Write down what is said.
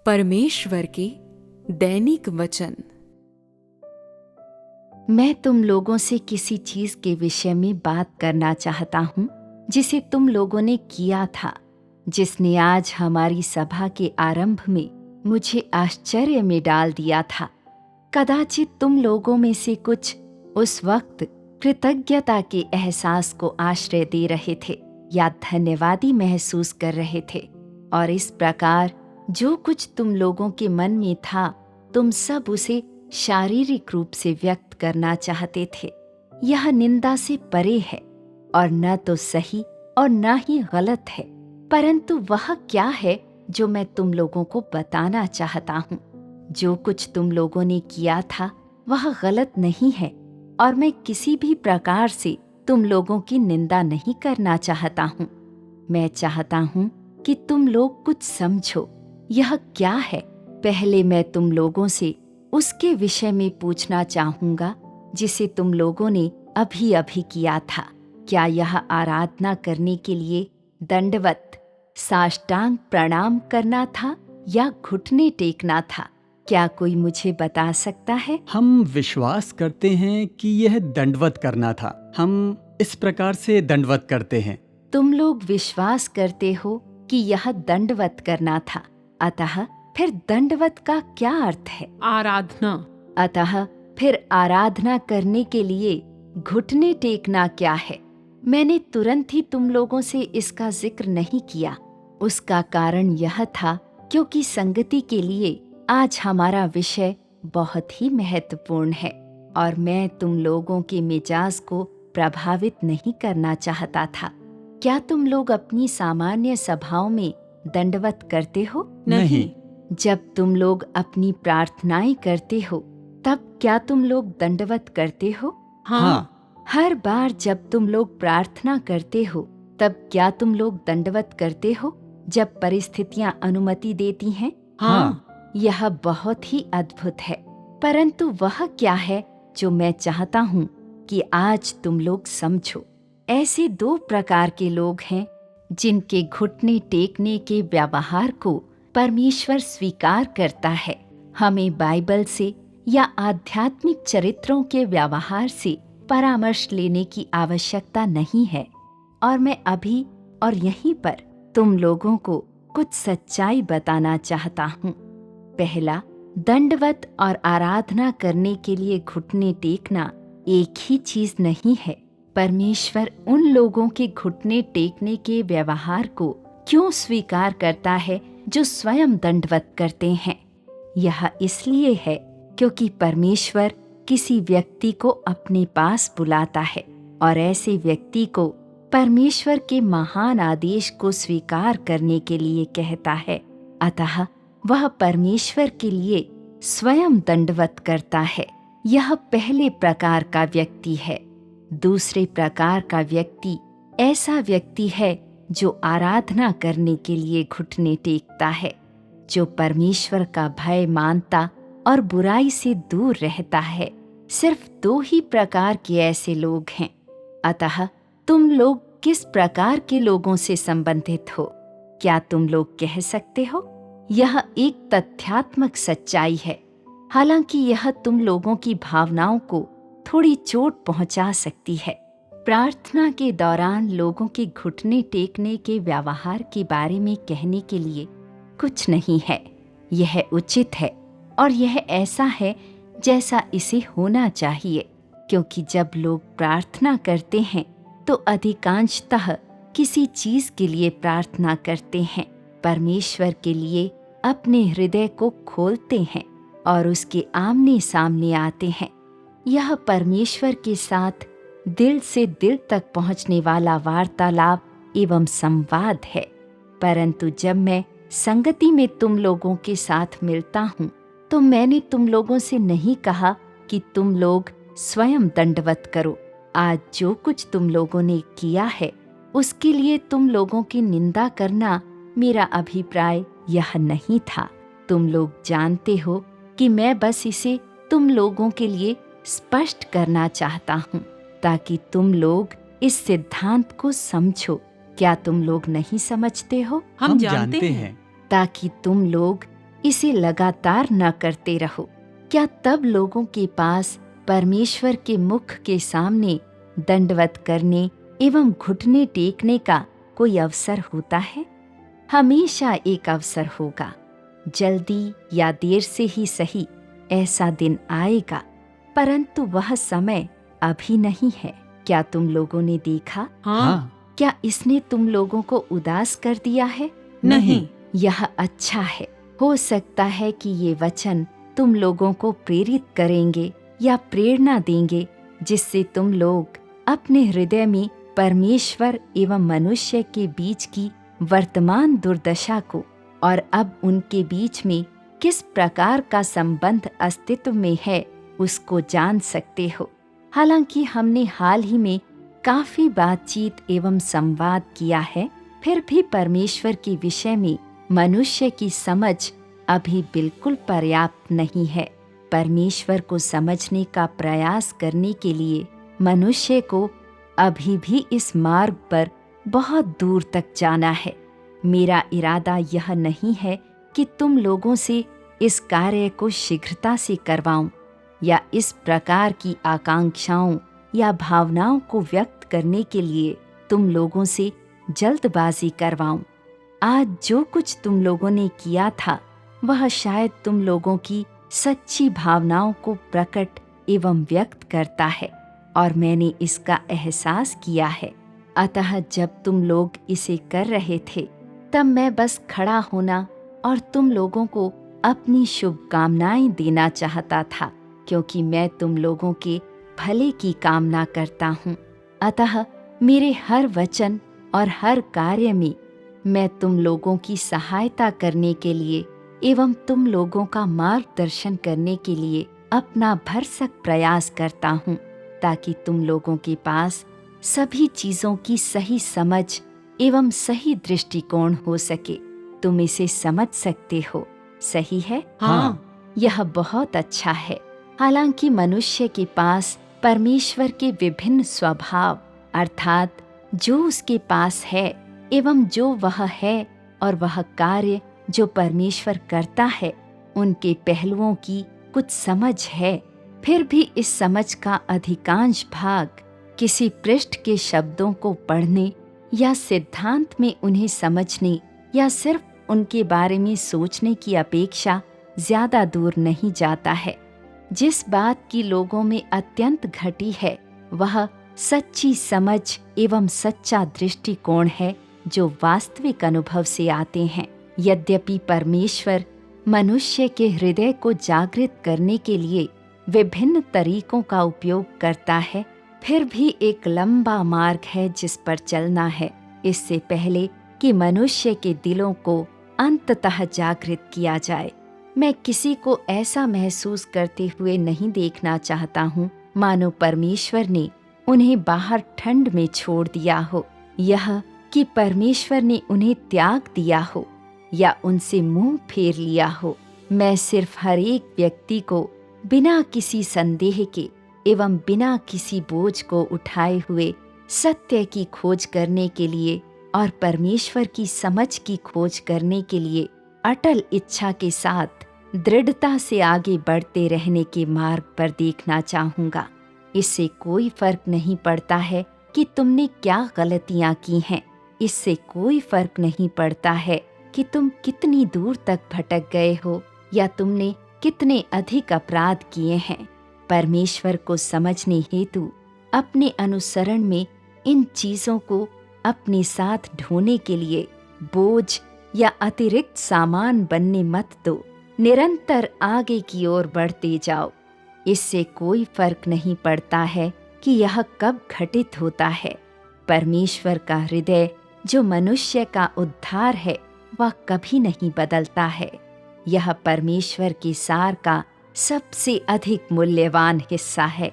परमेश्वर के दैनिक वचन। मैं तुम लोगों से किसी चीज के विषय में बात करना चाहता हूँ जिसे तुम लोगों ने किया था, जिसने आज हमारी सभा के आरंभ में मुझे आश्चर्य में डाल दिया था। कदाचित तुम लोगों में से कुछ उस वक्त कृतज्ञता के एहसास को आश्रय दे रहे थे या धन्यवादी महसूस कर रहे थे, और इस प्रकार जो कुछ तुम लोगों के मन में था तुम सब उसे शारीरिक रूप से व्यक्त करना चाहते थे। यह निंदा से परे है और न तो सही और न ही गलत है, परंतु वह क्या है जो मैं तुम लोगों को बताना चाहता हूँ। जो कुछ तुम लोगों ने किया था वह गलत नहीं है, और मैं किसी भी प्रकार से तुम लोगों की निंदा नहीं करना चाहता हूँ। मैं चाहता हूँ कि तुम लोग कुछ समझो। यह क्या है, पहले मैं तुम लोगों से उसके विषय में पूछना चाहूंगा जिसे तुम लोगों ने अभी अभी किया था। क्या यह आराधना करने के लिए दंडवत, साष्टांग प्रणाम करना था या घुटने टेकना था? क्या कोई मुझे बता सकता है? हम विश्वास करते हैं कि यह दंडवत करना था। हम इस प्रकार से दंडवत करते हैं। तुम लोग विश्वास करते हो कि यह दंडवत करना था, अतः फिर दंडवत का क्या अर्थ है? आराधना। अतः फिर आराधना करने के लिए घुटने टेकना क्या है? मैंने तुरंत ही तुम लोगों से इसका जिक्र नहीं किया। उसका कारण यह था क्योंकि संगति के लिए आज हमारा विषय बहुत ही महत्वपूर्ण है, और मैं तुम लोगों के मिजाज को प्रभावित नहीं करना चाहता था। क्या तुम लोग अपनी सामान्य सभाओं में दंडवत करते हो? नहीं। जब तुम लोग अपनी प्रार्थनाएं करते हो तब क्या तुम लोग दंडवत करते हो? हाँ। हर बार जब तुम लोग प्रार्थना करते हो तब क्या तुम लोग दंडवत करते हो जब परिस्थितियां अनुमति देती हैं? हाँ। यह बहुत ही अद्भुत है, परंतु वह क्या है जो मैं चाहता हूँ कि आज तुम लोग समझो। ऐसे दो प्रकार के लोग हैं जिनके घुटने टेकने के व्यवहार को परमेश्वर स्वीकार करता है। हमें बाइबल से या आध्यात्मिक चरित्रों के व्यवहार से परामर्श लेने की आवश्यकता नहीं है, और मैं अभी और यहीं पर तुम लोगों को कुछ सच्चाई बताना चाहता हूँ। पहला, दंडवत और आराधना करने के लिए घुटने टेकना एक ही चीज नहीं है। परमेश्वर उन लोगों के घुटने टेकने के व्यवहार को क्यों स्वीकार करता है जो स्वयं दंडवत करते हैं? यह इसलिए है क्योंकि परमेश्वर किसी व्यक्ति को अपने पास बुलाता है और ऐसे व्यक्ति को परमेश्वर के महान आदेश को स्वीकार करने के लिए कहता है। अतः वह परमेश्वर के लिए स्वयं दंडवत करता है। यह पहले प्रकार का व्यक्ति है। दूसरे प्रकार का व्यक्ति ऐसा व्यक्ति है जो आराधना करने के लिए घुटने टेकता है, जो परमेश्वर का भय मानता और बुराई से दूर रहता है। सिर्फ दो ही प्रकार के ऐसे लोग हैं। अतः तुम लोग किस प्रकार के लोगों से संबंधित हो? क्या तुम लोग कह सकते हो? यह एक तथ्यात्मक सच्चाई है, हालांकि यह तुम लोगों की भावनाओं को थोड़ी चोट पहुंचा सकती है। प्रार्थना के दौरान लोगों के घुटने टेकने के व्यवहार के बारे में कहने के लिए कुछ नहीं है। यह उचित है और यह ऐसा है जैसा इसे होना चाहिए, क्योंकि जब लोग प्रार्थना करते हैं तो अधिकांशतः किसी चीज के लिए प्रार्थना करते हैं। परमेश्वर के लिए अपने हृदय को खोलते हैं और उसके आमने सामने आते हैं। यह परमेश्वर के साथ दिल से दिल तक पहुंचने वाला वार्तालाप एवं संवाद है। परंतु जब मैं संगति में तुम लोगों के साथ मिलता हूँ तो मैंने तुम लोगों से नहीं कहा कि तुम लोग स्वयं दंडवत करो। आज जो कुछ तुम लोगों ने किया है उसके लिए तुम लोगों की निंदा करना मेरा अभिप्राय यह नहीं था। तुम लोग जानते हो कि मैं बस इसे तुम लोगों के लिए स्पष्ट करना चाहता हूँ ताकि तुम लोग इस सिद्धांत को समझो। क्या तुम लोग नहीं समझते हो? हम जानते हैं। ताकि तुम लोग इसे लगातार न करते रहो। क्या तब लोगों के पास परमेश्वर के मुख के सामने दंडवत करने एवं घुटने टेकने का कोई अवसर होता है? हमेशा एक अवसर होगा। जल्दी या देर से ही सही, ऐसा दिन आएगा, परंतु वह समय अभी नहीं है। क्या तुम लोगों ने देखा? हाँ। क्या इसने तुम लोगों को उदास कर दिया है? नहीं। यह अच्छा है। हो सकता है कि ये वचन तुम लोगों को प्रेरित करेंगे या प्रेरणा देंगे, जिससे तुम लोग अपने हृदय में परमेश्वर एवं मनुष्य के बीच की वर्तमान दुर्दशा को और अब उनके बीच में किस प्रकार का संबंध अस्तित्व में है उसको जान सकते हो। हालांकि हमने हाल ही में काफी बातचीत एवं संवाद किया है, फिर भी परमेश्वर के विषय में मनुष्य की समझ अभी बिल्कुल पर्याप्त नहीं है। परमेश्वर को समझने का प्रयास करने के लिए मनुष्य को अभी भी इस मार्ग पर बहुत दूर तक जाना है। मेरा इरादा यह नहीं है कि तुम लोगों से इस कार्य को शीघ्रता से करवाऊं या इस प्रकार की आकांक्षाओं या भावनाओं को व्यक्त करने के लिए तुम लोगों से जल्दबाजी करवाऊं। आज जो कुछ तुम लोगों ने किया था वह शायद तुम लोगों की सच्ची भावनाओं को प्रकट एवं व्यक्त करता है और मैंने इसका एहसास किया है। अतः जब तुम लोग इसे कर रहे थे तब मैं बस खड़ा होना और तुम लोगों को अपनी शुभकामनाएं देना चाहता था, क्योंकि मैं तुम लोगों के भले की कामना करता हूँ। अतः मेरे हर वचन और हर कार्य में मैं तुम लोगों की सहायता करने के लिए एवं तुम लोगों का मार्गदर्शन करने के लिए अपना भरसक प्रयास करता हूँ, ताकि तुम लोगों के पास सभी चीजों की सही समझ एवं सही दृष्टिकोण हो सके। तुम इसे समझ सकते हो, सही है? हाँ। यह बहुत अच्छा है। हालांकि मनुष्य के पास परमेश्वर के विभिन्न स्वभाव अर्थात जो उसके पास है एवं जो वह है और वह कार्य जो परमेश्वर करता है, उनके पहलुओं की कुछ समझ है, फिर भी इस समझ का अधिकांश भाग किसी पृष्ठ के शब्दों को पढ़ने या सिद्धांत में उन्हें समझने या सिर्फ उनके बारे में सोचने की अपेक्षा ज्यादा दूर नहीं जाता है। जिस बात की लोगों में अत्यंत घटी है वह सच्ची समझ एवं सच्चा दृष्टिकोण है जो वास्तविक अनुभव से आते हैं। यद्यपि परमेश्वर मनुष्य के हृदय को जागृत करने के लिए विभिन्न तरीकों का उपयोग करता है, फिर भी एक लंबा मार्ग है जिस पर चलना है, इससे पहले कि मनुष्य के दिलों को अंततः जागृत किया जाए। मैं किसी को ऐसा महसूस करते हुए नहीं देखना चाहता हूँ मानो परमेश्वर ने उन्हें बाहर ठंड में छोड़ दिया हो, यह कि परमेश्वर ने उन्हें त्याग दिया हो या उनसे मुंह फेर लिया हो। मैं सिर्फ हर एक व्यक्ति को बिना किसी संदेह के एवं बिना किसी बोझ को उठाए हुए सत्य की खोज करने के लिए और परमेश्वर की समझ की खोज करने के लिए अटल इच्छा के साथ दृढ़ता से आगे बढ़ते रहने के मार्ग पर देखना चाहूँगा। इससे कोई फर्क नहीं पड़ता है कि तुमने क्या गलतियाँ की हैं, इससे कोई फर्क नहीं पड़ता है कि तुम कितनी दूर तक भटक गए हो या तुमने कितने अधिक अपराध किए हैं। परमेश्वर को समझने हेतु अपने अनुसरण में इन चीजों को अपने साथ ढोने के लिए बोझ या अतिरिक्त सामान बनने मत दो। निरंतर आगे की ओर बढ़ते जाओ। इससे कोई फर्क नहीं पड़ता है कि यह कब घटित होता है। परमेश्वर का हृदय जो मनुष्य का उद्धार है वह कभी नहीं बदलता है। यह परमेश्वर के सार का सबसे अधिक मूल्यवान हिस्सा है।